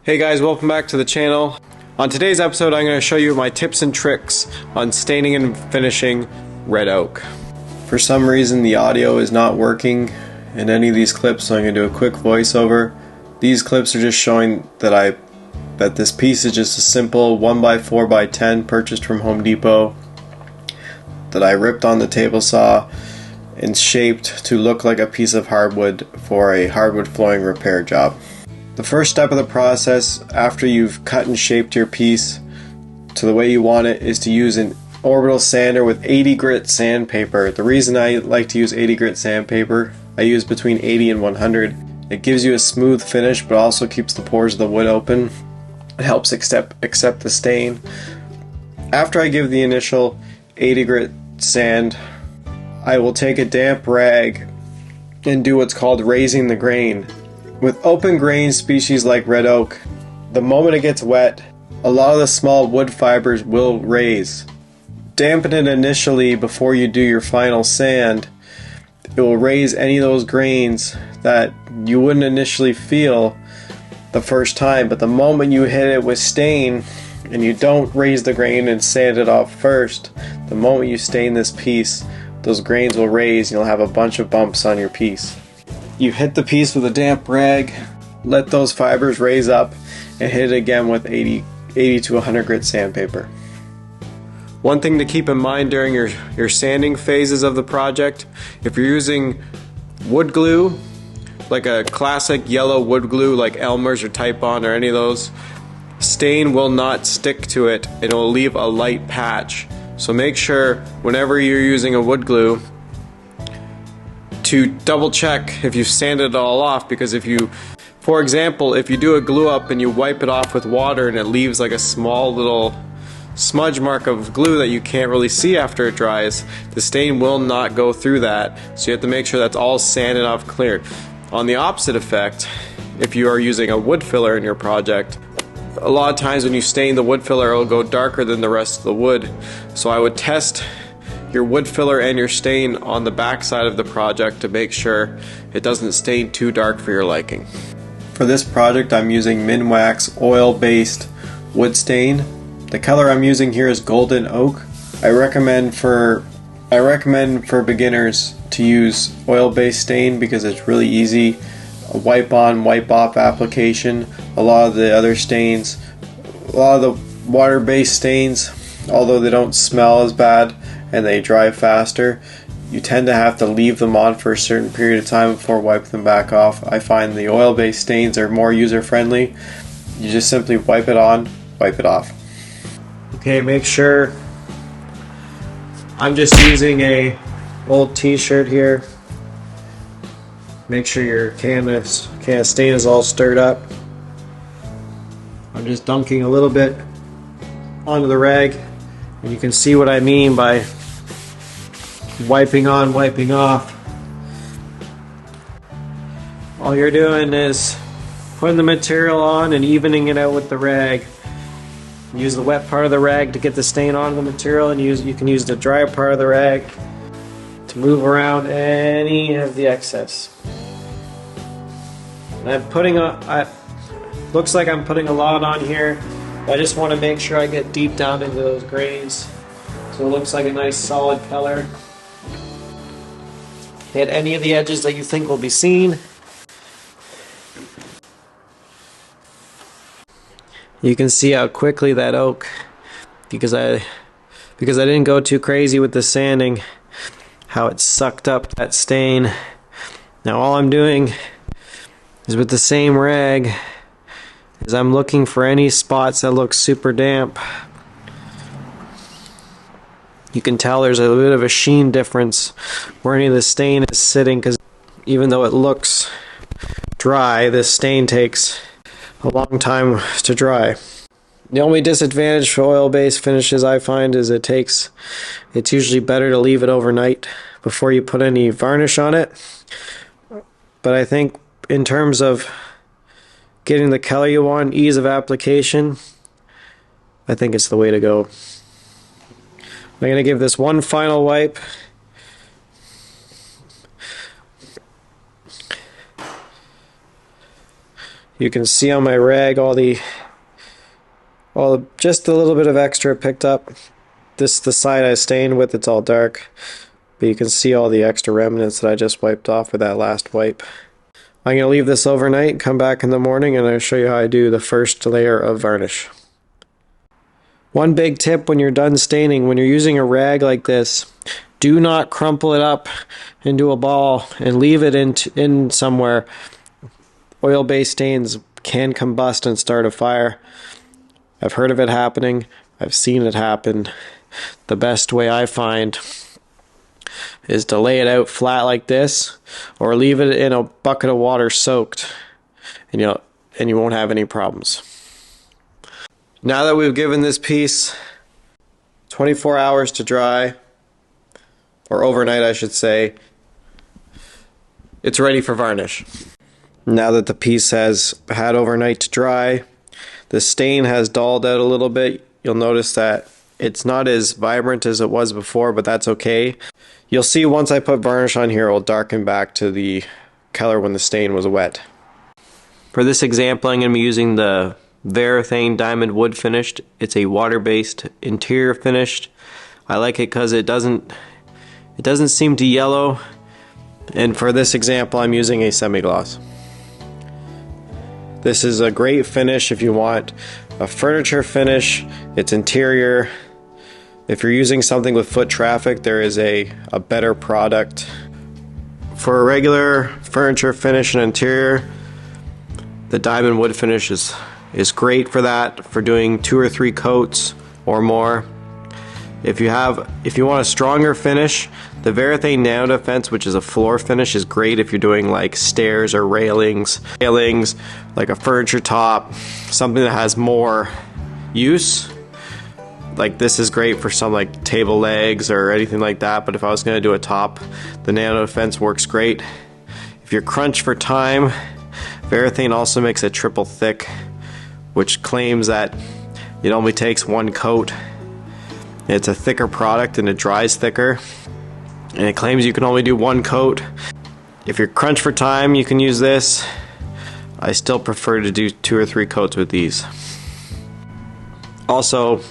Hey guys, welcome back to the channel. On today's episode I'm going to show you my tips and tricks on staining and finishing red oak. For some reason the audio is not working in any of these clips, so I'm going to do a quick voiceover. These clips are just showing that this piece is just a simple 1x4x10 purchased from Home Depot that I ripped on the table saw and shaped to look like a piece of hardwood for a hardwood flooring repair job. The first step of the process after you've cut and shaped your piece to the way you want it is to use an orbital sander with 80 grit sandpaper. The reason I like to use 80 grit sandpaper, I use between 80 and 100. It gives you a smooth finish but also keeps the pores of the wood open. It helps accept the stain. After I give the initial 80 grit sand, I will take a damp rag and do what's called raising the grain. With open grain species like red oak, the moment it gets wet, a lot of the small wood fibers will raise. Dampen it initially before you do your final sand. It will raise any of those grains that you wouldn't initially feel the first time, but the moment you hit it with stain and you don't raise the grain and sand it off first, the moment you stain this piece, those grains will raise and you'll have a bunch of bumps on your piece. You hit the piece with a damp rag, let those fibers raise up, and hit it again with 80 to 100 grit sandpaper. One thing to keep in mind during your sanding phases of the project, if you're using wood glue, like a classic yellow wood glue like Elmer's or Type Bond or any of those, stain will not stick to it and it will leave a light patch. So make sure whenever you're using a wood glue to double check if you've sanded it all off, because for example, if you do a glue up and you wipe it off with water and it leaves like a small little smudge mark of glue that you can't really see after it dries, the stain will not go through that. So you have to make sure that's all sanded off clear. On the opposite effect, if you are using a wood filler in your project, a lot of times when you stain the wood filler, it will go darker than the rest of the wood. So I would test your wood filler and your stain on the back side of the project to make sure it doesn't stain too dark for your liking. For this project I'm using Minwax oil-based wood stain. The color I'm using here is golden oak. I recommend for beginners to use oil-based stain because it's really easy. A wipe on, wipe off application. A lot of the other stains, a lot of the water-based stains, although they don't smell as bad and they dry faster, you tend to have to leave them on for a certain period of time before wiping them back off. I find the oil-based stains are more user-friendly. You just simply wipe it on, wipe it off. Okay, make sure I'm just using a old t-shirt here. Make sure your can of stain is all stirred up. I'm just dunking a little bit onto the rag, and you can see what I mean by wiping on, wiping off. All you're doing is putting the material on and evening it out with the rag. Use the wet part of the rag to get the stain on the material, and you can use the dry part of the rag to move around any of the excess. And I'm putting looks like I'm putting a lot on here. I just want to make sure I get deep down into those grains so it looks like a nice solid color. Hit any of the edges that you think will be seen. You can see how quickly that oak, because I didn't go too crazy with the sanding, how it sucked up that stain. Now all I'm doing is with the same rag is I'm looking for any spots that look super damp. You can tell there's a bit of a sheen difference where any of the stain is sitting, because even though it looks dry, this stain takes a long time to dry. The only disadvantage for oil-based finishes I find is it's usually better to leave it overnight before you put any varnish on it. But I think in terms of getting the color you want, ease of application, I think it's the way to go. I'm going to give this one final wipe. You can see on my rag just a little bit of extra picked up. This is the side I stained with, it's all dark. But you can see all the extra remnants that I just wiped off with that last wipe. I'm going to leave this overnight, come back in the morning, and I'll show you how I do the first layer of varnish. One big tip when you're done staining, when you're using a rag like this, do not crumple it up into a ball and leave it in somewhere. Oil-based stains can combust and start a fire. I've heard of it happening. I've seen it happen. The best way I find is to lay it out flat like this, or leave it in a bucket of water soaked, and you won't have any problems. Now that we've given this piece 24 hours to dry, or overnight I should say, it's ready for varnish. Now that the piece has had overnight to dry, the stain has dulled out a little bit. You'll notice that it's not as vibrant as it was before, but that's okay. You'll see once I put varnish on here, it will darken back to the color when the stain was wet. For this example, I'm going to be using the Varnishing Diamond Wood Finished. It's a water-based interior finish. I like it because it doesn't seem to yellow. And for this example, I'm using a semi-gloss. This is a great finish if you want a furniture finish. It's interior. If you're using something with foot traffic, there is a better product. For a regular furniture finish and interior, the diamond wood finish is great for that, for doing 2 or 3 coats or more. If you want a stronger finish, the Varnishing Now Defense, which is a floor finish, is great if you're doing like stairs or railings, like a furniture top, something that has more use. Like this is great for some like table legs or anything like that, but if I was going to do a top, the Nano Defense works great. If you're crunched for time, Varnishing also makes it triple thick, which claims that it only takes 1 coat. It's a thicker product and it dries thicker, and it claims you can only do 1 coat. If you're crunched for time, you can use this. I still prefer to do 2 or 3 coats with these. Also,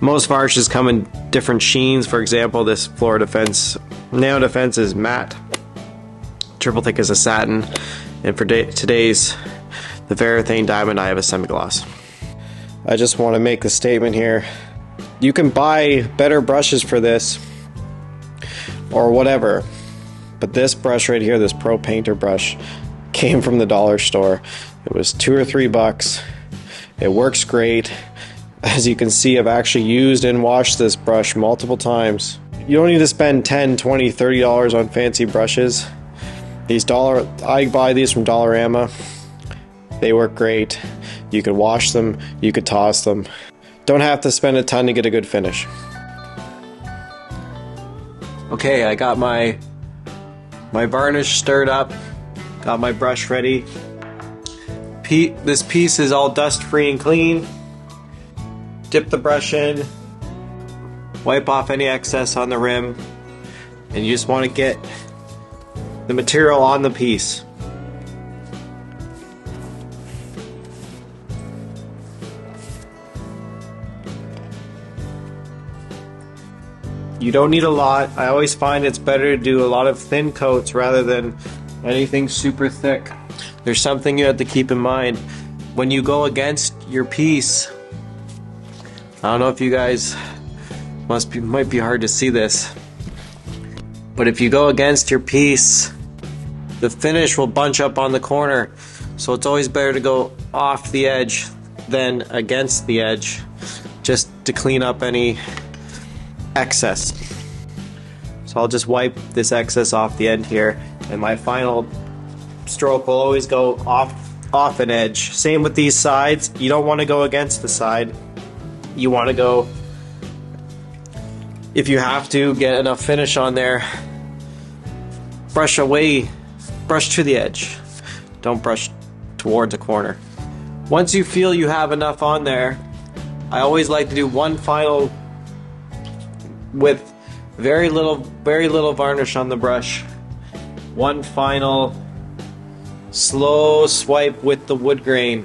most varnishes come in different sheens. For example, this Floor Defense Nano Defense is matte, triple thick as a satin, and for today's the Varnishing Diamond, I have a semi-gloss. I just want to make the statement here. You can buy better brushes for this or whatever, but this brush right here, this Pro Painter brush, came from the dollar store. It was $2 or $3. It works great. As you can see, I've actually used and washed this brush multiple times. You don't need to spend $10, $20, $30 on fancy brushes. I buy these from Dollarama. They work great. You could wash them, you could toss them. Don't have to spend a ton to get a good finish. Okay, I got my varnish stirred up, got my brush ready. This piece is all dust free and clean. Dip the brush in, wipe off any excess on the rim, and you just want to get the material on the piece. You don't need a lot. I always find it's better to do a lot of thin coats rather than anything super thick. There's something you have to keep in mind. When you go against your piece, I don't know if you guys might be hard to see this, but if you go against your piece, the finish will bunch up on the corner. So it's always better to go off the edge than against the edge, just to clean up any excess. So I'll just wipe this excess off the end here, and my final stroke will always go off an edge. Same with these sides. You don't want to go against the side. You want to go, if you have to, get enough finish on there. Brush to the edge. Don't brush towards a corner. Once you feel you have enough on there, I always like to do one final with very little varnish on the brush. One final Slow swipe with the wood grain.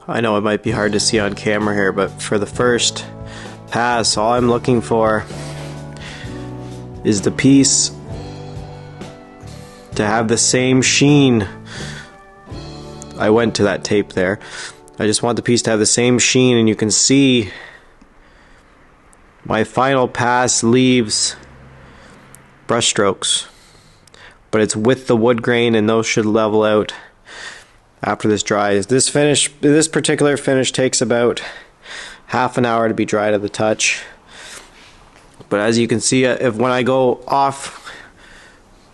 I know it might be hard to see on camera here, but for the first pass, all I'm looking for is the piece to have the same sheen. I went to that tape there. I just want the piece to have the same sheen, and you can see my final pass leaves brush strokes, but it's with the wood grain, and those should level out after this dries. This particular finish takes about half an hour to be dry to the touch. But as you can see, when I go off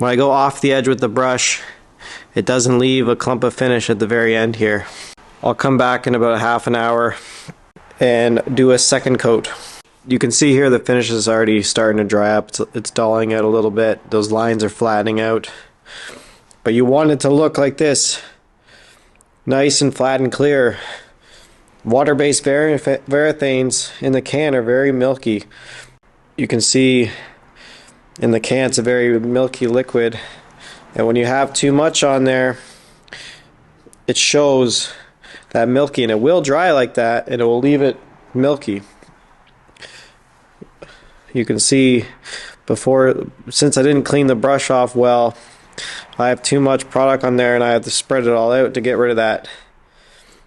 the edge with the brush, it doesn't leave a clump of finish at the very end here. I'll come back in about a half an hour and do a second coat. You can see here the finish is already starting to dry up. It's dulling out a little bit. Those lines are flattening out. But you want it to look like this. Nice and flat and clear. Water-based varathanes in the can are very milky. You can see in the can it's a very milky liquid. And when you have too much on there, it shows that milky, and it will dry like that, and it will leave it milky. You can see since I didn't clean the brush off well, I have too much product on there, and I have to spread it all out to get rid of that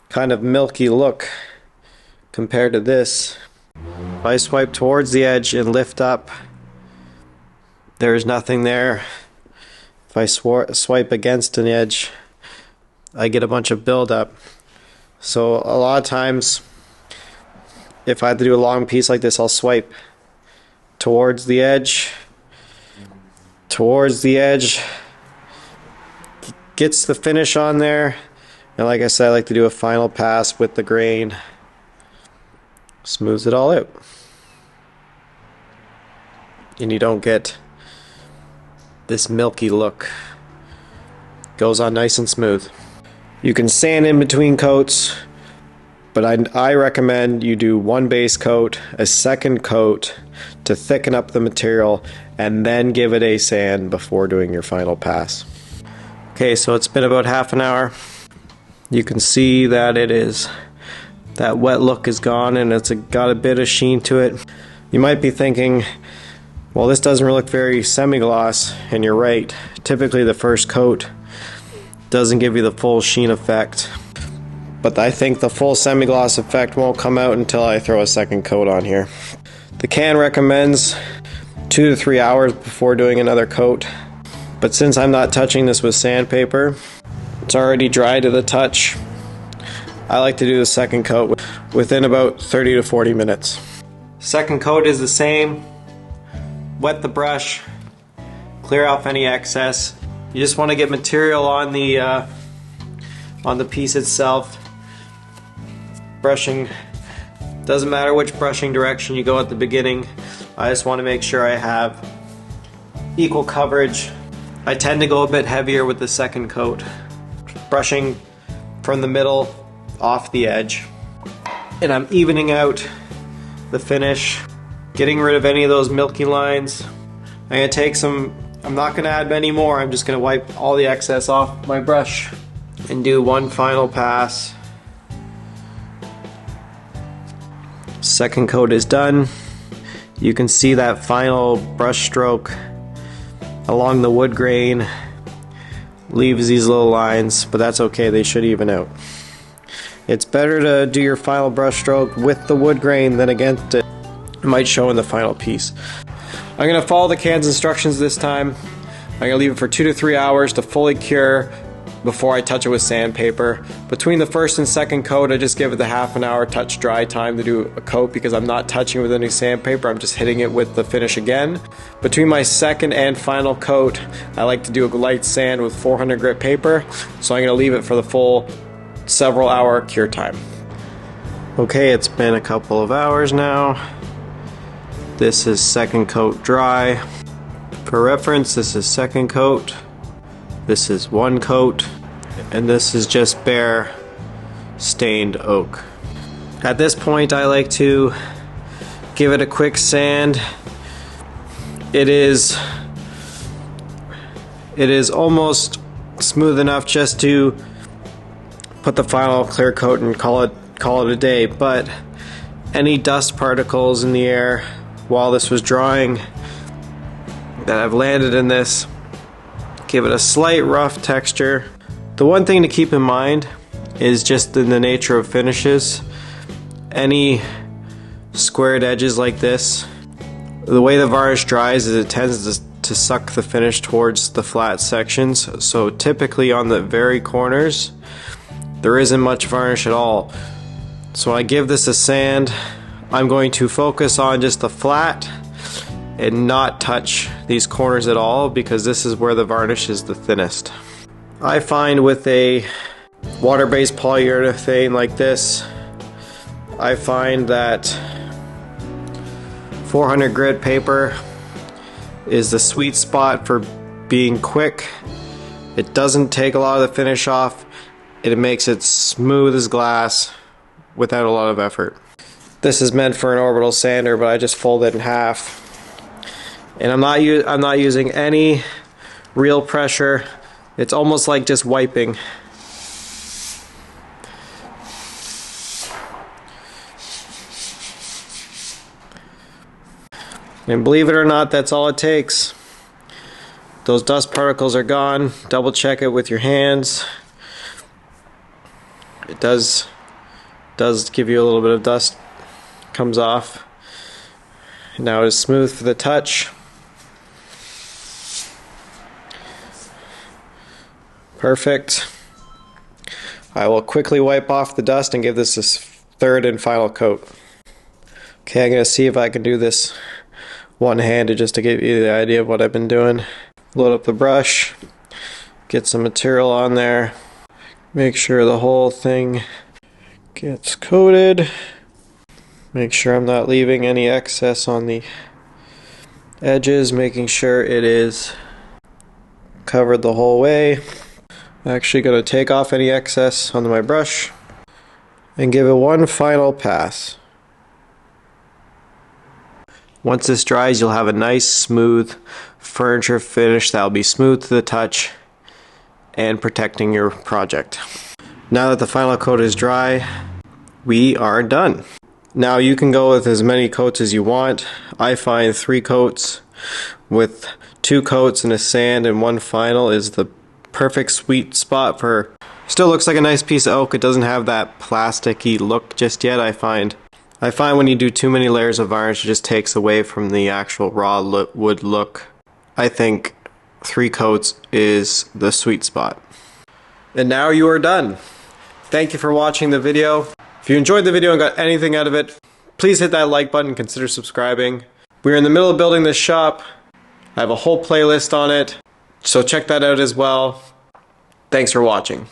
kind of milky look compared to this. If I swipe towards the edge and lift up, there's nothing there. If I swipe against an edge, I get a bunch of buildup. So a lot of times, if I have to do a long piece like this, I'll swipe towards the edge, gets the finish on there, and like I said, I like to do a final pass with the grain, smooths it all out, and you don't get this milky look. Goes on nice and smooth. You can sand in between coats, but I recommend you do one base coat, a second coat to thicken up the material, and then give it a sand before doing your final pass. Okay, so it's been about half an hour. You can see that that wet look is gone, and it's got a bit of sheen to it. You might be thinking, well, this doesn't look very semi-gloss, and you're right. Typically the first coat doesn't give you the full sheen effect. But I think the full semi-gloss effect won't come out until I throw a second coat on here. The can recommends 2 to 3 hours before doing another coat. But since I'm not touching this with sandpaper, it's already dry to the touch. I like to do the second coat within about 30 to 40 minutes. Second coat is the same. Wet the brush, clear off any excess. You just want to get material on the piece itself. Brushing, doesn't matter which brushing direction you go at the beginning. I just want to make sure I have equal coverage. I tend to go a bit heavier with the second coat. Brushing from the middle off the edge. And I'm evening out the finish, getting rid of any of those milky lines. I'm going to take some, I'm not going to add many more, I'm just going to wipe all the excess off my brush and do one final pass. Second coat is done. You can see that final brush stroke along the wood grain leaves these little lines, but that's okay, they should even out. It's better to do your final brush stroke with the wood grain than against it. It might show in the final piece. I'm going to follow the can's instructions this time. I'm going to leave it for 2 to 3 hours to fully cure before I touch it with sandpaper. Between the first and second coat, I just give it the half an hour touch dry time to do a coat because I'm not touching it with any sandpaper, I'm just hitting it with the finish again. Between my second and final coat, I like to do a light sand with 400 grit paper, so I'm going to leave it for the full several hour cure time. Okay, it's been a couple of hours now. This is second coat dry. For reference, this is second coat. This is one coat, and this is just bare stained oak. At this point, I like to give it a quick sand. It is almost smooth enough just to put the final clear coat and call it a day, but any dust particles in the air while this was drying that have landed in this give it a slight rough texture. The one thing to keep in mind is just in the nature of finishes, any squared edges like this, the way the varnish dries is it tends to suck the finish towards the flat sections, so typically on the very corners there isn't much varnish at all. So when I give this a sand, I'm going to focus on just the flat and not touch these corners at all, because this is where the varnish is the thinnest. I find with a water-based polyurethane like this, I find that 400 grit paper is the sweet spot for being quick. It doesn't take a lot of the finish off. It makes it smooth as glass without a lot of effort. This is meant for an orbital sander, but I just fold it in half. And I'm not using any real pressure. It's almost like just wiping. And believe it or not, that's all it takes. Those dust particles are gone. Double check it with your hands. It does give you a little bit of dust comes off. Now it is smooth for the touch. Perfect. I will quickly wipe off the dust and give this a third and final coat. Okay, I'm going to see if I can do this one-handed just to give you the idea of what I've been doing. Load up the brush, get some material on there, make sure the whole thing gets coated, make sure I'm not leaving any excess on the edges, making sure it is covered the whole way. I'm actually going to take off any excess onto my brush and give it one final pass. Once this dries, you'll have a nice smooth furniture finish that will be smooth to the touch and protecting your project. Now that the final coat is dry, we are done. Now you can go with as many coats as you want. I find 3 coats with 2 coats and a sand and 1 final is the perfect sweet spot for. Still looks like a nice piece of oak. It doesn't have that plasticky look just yet. I find when you do too many layers of varnish, it just takes away from the actual raw wood look. I think 3 coats is the sweet spot. And now you are done. Thank you for watching the video. If you enjoyed the video and got anything out of it, please hit that like button and consider subscribing. We're in the middle of building this shop. I have a whole playlist on it, so check that out as well. Thanks for watching.